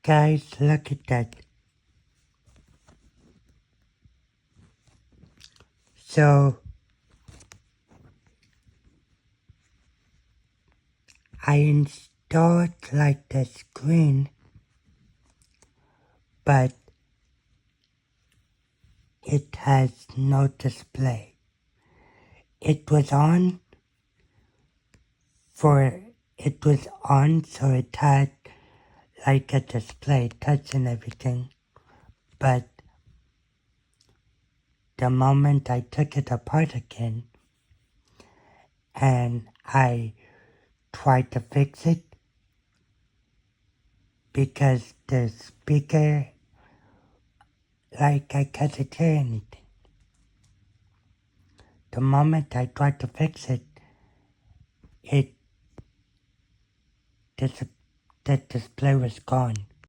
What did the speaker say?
Guys, look at that. So, I installed like the screen, but it has no display. It was on so it had like a display, touch and everything, but the moment I took it apart again and I tried to fix it because the speaker, like I couldn't hear anything. The moment I tried to fix it, the display was gone.